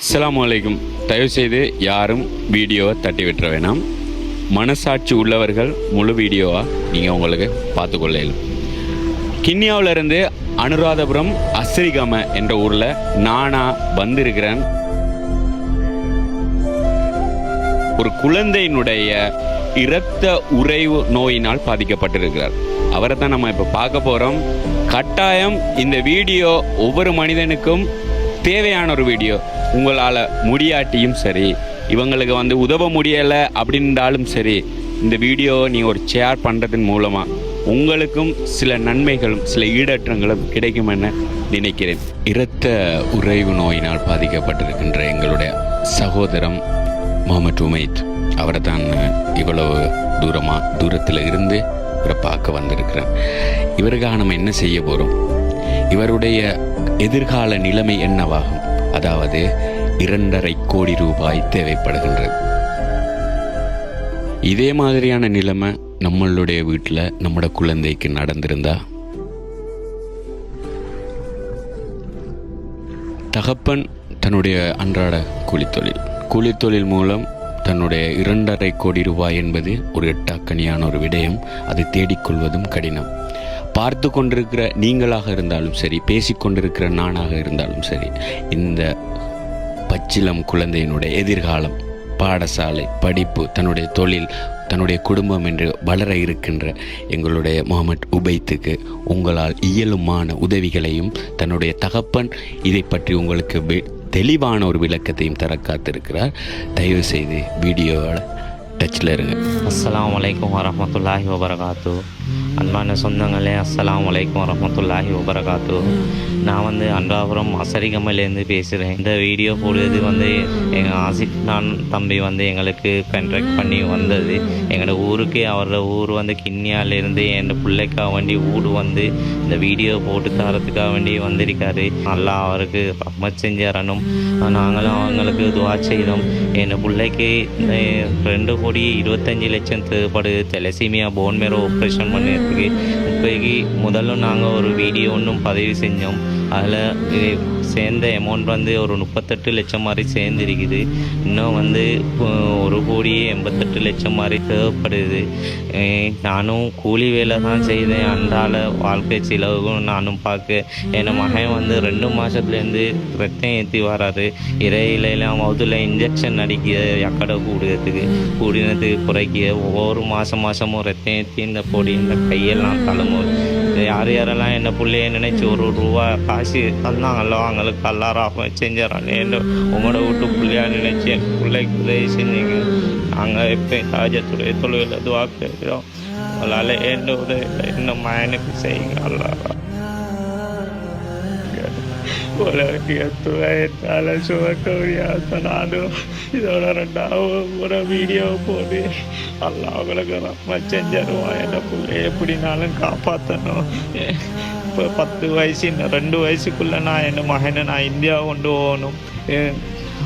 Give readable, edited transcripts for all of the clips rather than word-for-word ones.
அஸ்ஸலாமு அலைக்கும். தயவுசெய்து யாரும் வீடியோவை தட்டி விட்டுற வேணாம். மனசாட்சி உள்ளவர்கள் முழு வீடியோவாக நீங்கள் உங்களுக்கு பார்த்துக்கொள்ள இயலும். கிண்ணியாவிலிருந்து அனுராதபுரம் அஸ்ரிகம என்ற ஊரில் நானா வந்திருக்கிறேன். ஒரு குழந்தையினுடைய இரத்த உறைவு நோயினால் பாதிக்கப்பட்டிருக்கிறார். அவரை தான் நம்ம இப்போ பார்க்க போகிறோம். கட்டாயம் இந்த வீடியோ ஒவ்வொரு மனிதனுக்கும் தேவையான ஒரு வீடியோ. உங்களால் முடியாட்டியும் சரி, இவங்களுக்கு உதவ முடியலை அப்படின்றாலும் சரி, இந்த வீடியோவை நீங்கள் ஒரு ஷேர் பண்ணுறதன் மூலமாக உங்களுக்கும் சில நன்மைகளும் சில ஈடற்றங்களும் கிடைக்கும் என நினைக்கிறேன். இரத்த உறைவு நோயினால் பாதிக்கப்பட்டிருக்கின்ற எங்களுடைய சகோதரம் முகமது உமைத், அவரை தான் இவ்வளவு தூரத்தில் இருந்து இவரை பார்க்க வந்திருக்கிறேன். இவருக்காக நம்ம என்ன செய்ய போகிறோம், இவருடைய எதிர்கால நிலைமை என்னவாகும், அதாவது 2.5 கோடி ரூபாய் தேவைப்படுகின்றது. இதே மாதிரியான நிலைமை நம்மளுடைய வீட்டில் நம்மளோட குழந்தைக்கு நடந்திருந்தா, தகப்பன் தன்னுடைய அன்றாட கூலித்தொழில் மூலம் தன்னுடைய 2.5 கோடி ரூபாய் என்பது ஒரு எட்டாக்கணியான ஒரு விடயம். அது தேடிக்கொள்வதும் கடினம். பார்த்து கொண்டிருக்கிற நீங்களாக இருந்தாலும் சரி, பேசிக்கொண்டிருக்கிற நானாக இருந்தாலும் சரி, இந்த பச்சிலம் குழந்தையினுடைய எதிர்காலம், பாடசாலை படிப்பு, தன்னுடைய தொழில், தன்னுடைய குடும்பம் என்று வளர இருக்கின்ற எங்களுடைய முகமது உபைத்துக்கு உங்களால் இயலுமான உதவிகளையும் தன்னுடைய தகப்பன் இதை பற்றி உங்களுக்கு தெளிவான ஒரு விளக்கத்தையும் தர காத்திருக்கிறார். தயவு செய்து வீடியோவோட டச்சில் இருங்க. அஸ்ஸலாமு அலைக்கும் வரஹ்மத்துல்லாஹி வபரகாத்து. அன்பான சொந்தங்களே, அஸ்ஸலாமு அலைக்கும் வரஹ்மத்துல்லாஹி வபரகாத்து. நான் அன்றாபுரம் அசரிகமையிலேருந்து பேசுகிறேன். இந்த வீடியோ போடுறது எங்கள் ஆசிஃப் நான் தம்பி எங்களுக்கு கான்ட்ராக்ட் பண்ணி வந்தது. எங்களோட ஊருக்கு, அவரோட ஊர் கிண்ணியாலேருந்து என் பிள்ளைக்காக வேண்டி ஊடு இந்த வீடியோ போட்டு தரத்துக்காக வேண்டி வந்திருக்காரு. நல்லா அவருக்கு ரஹ்மத் செஞ்சாரணும். நாங்களும் அவங்களுக்கு துவா செய்தோம். என் பிள்ளைக்கு 2,25,00,000 தேவைப்படுது. தெலசீமியா போன் மேரோ ஆப்ரேஷன் பண்ணியிருக்கு. இப்போக்கி முதல்ல நாங்கள் ஒரு வீடியோ ஒன்றும் பதிவு செஞ்சோம். அதில் சேர்ந்த அமௌண்ட் ஒரு 38 லட்சம் மாதிரி சேர்ந்துருக்குது. இன்னும் 1,88,00,000 மாதிரி தேவைப்படுது. நானும் கூலி வேலை தான் செய்தேன். அன்றாட வாழ்க்கை செலவுக்கும் நானும் பார்க்க. என் மகன் 2 மாதத்துலேருந்து ரத்தம் ஏற்றி வராது. இறையிலாம் மவுத்தில் இன்ஜெக்ஷன் அடிக்க அக்கடை கூடினதுக்கு குறைக்க ஒவ்வொரு மாதமும் ரத்தம் ஏற்றி இந்த பொடி இந்த கையெல்லாம் தலைமுறை. யாரெல்லாம் என்ன பிள்ளைய நினைச்சு ₹1 காசு தந்தாங்களோ அவங்களுக்கு எல்லாரும் செஞ்சிடறாங்க. என்ன உங்களோட வீட்டு பிள்ளையா நினைச்சு என் பிள்ளைக்கு உதவி செஞ்சீங்க. நாங்கள் எப்போ ராஜத்துடைய தொழில் இதுவாக கேட்குறோம். அதனால் என்ன உதவி இன்னும் எனக்கு செய்யுங்க. எல்லாரும் நானும் இதோட 2வது வீடியோ போட்டு எல்லாம் அவங்களுக்கு நம்ம செஞ்சிருவோம். என்ன பிள்ளை எப்படினாலும் காப்பாற்றணும். இப்போ 10 வயசு, இன்னும் 2 வயசுக்குள்ளே நான் என் மகனை நான் இந்தியா கொண்டு போகணும்.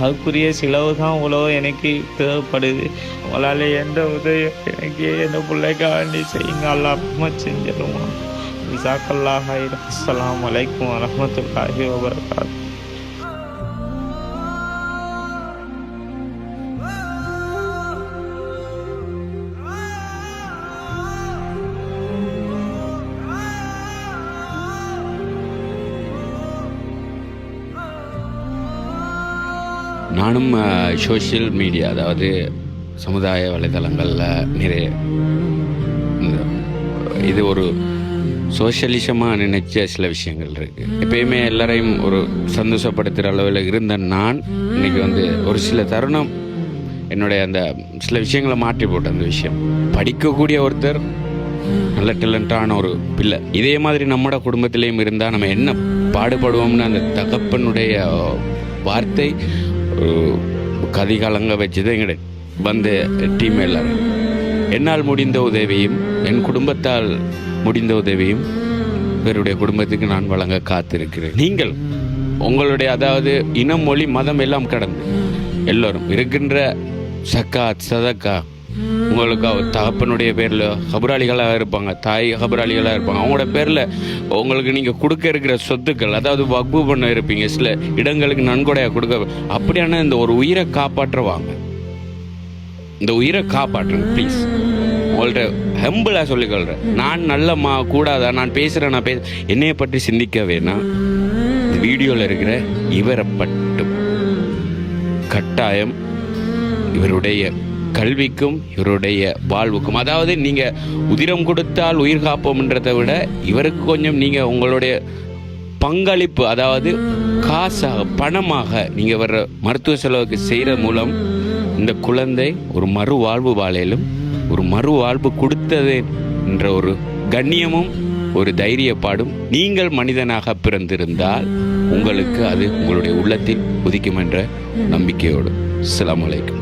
அதுக்குரிய செலவு தான் இவ்வளோ எனக்கு தேவைப்படுது. உங்களால் எந்த உதவி எனக்கு என் பிள்ளைக்காக வேண்டி செய்யுங்க. எல்லாம் செஞ்சிருவோம். ஜஸாக்கல்லாஹ் ஹைர். அஸ்ஸலாமு அலைக்கும் வரஹ்மத்துல்லாஹி வபரகாத்துஹு. நானும் சோஷியல் மீடியா, அதாவது சமுதாய வலைதளங்களில் நிறைய இது ஒரு சோஷியலிசமாக நினைச்ச சில விஷயங்கள் இருக்குது. எப்பயுமே எல்லாரையும் ஒரு சந்தோஷப்படுத்துகிற அளவில் இருந்த நான் இன்றைக்கி ஒரு சில தருணம் என்னுடைய அந்த சில விஷயங்களை மாற்றி போட்டேன். அந்த விஷயம், படிக்கக்கூடிய ஒருத்தர் நல்ல டேலண்டான ஒரு பிள்ளை இதே மாதிரி நம்மளோட குடும்பத்திலையும் இருந்தால் நம்ம என்ன பாடுபடுவோம்னு அந்த தகப்பனுடைய வார்த்தை ஒரு கதிகாலங்க வச்சுதான் எங்களுடைய டீம் எல்லாரும் என்னால் முடிந்த உதவியும் என் குடும்பத்தால் முடிந்த உதவியும் இவருடைய குடும்பத்துக்கு நான் வழங்க காத்திருக்கிறேன். நீங்கள் உங்களுடைய, அதாவது இனம், மொழி, மதம் எல்லாம் கடந்து எல்லோரும் இருக்கின்ற சக்காத், சதக்கா, உங்களுக்கு தகப்பனுடைய பேரில் கபராளிகளாக இருப்பாங்க, தாய் கபராளிகளாக இருப்பாங்க. அவங்களோட பேரில் உங்களுக்கு நீங்கள் கொடுக்க இருக்கிற சொத்துக்கள், அதாவது வக்பு பண்ண இருப்பீங்க, சில இடங்களுக்கு நன்கொடையாக கொடுக்க. அப்படியான இந்த ஒரு உயிரை காப்பாற்றுவாங்க. இந்த உயிரை காப்பாற்றுங்க ப்ளீஸ். உங்கள்கிட்ட ஹம்பிளாக சொல்லிக்கொள்கிறேன். நான் நல்லம்மா கூடாதா, நான் பேசுகிறேன், என்னையை பற்றி சிந்திக்க வேணாம். இந்த வீடியோவில் இருக்கிற இவரை பட்டும் கட்டாயம் இவருடைய கல்விக்கும் இவருடைய வாழ்வுக்கும், அதாவது நீங்கள் உதிரம் கொடுத்தால் உயிர் காப்போம்ன்றதை விட இவருக்கு கொஞ்சம் நீங்கள் உங்களுடைய பங்களிப்பு, அதாவது காசாக பணமாக நீங்கள் வர்ற மருத்துவ செலவுக்கு செய்கிற மூலம் இந்த குழந்தை ஒரு மறுவாழ்வு வாழையிலும் ஒரு மறுவாழ்வு கொடுத்தது என்ற ஒரு கண்ணியமும் ஒரு தைரியப்பாடும் நீங்கள் மனிதனாக பிறந்திருந்தால் உங்களுக்கு அது உங்களுடைய உள்ளத்தில் உதிக்கும் என்ற நம்பிக்கையோடு. அஸ்ஸலாமு அலைக்கும்.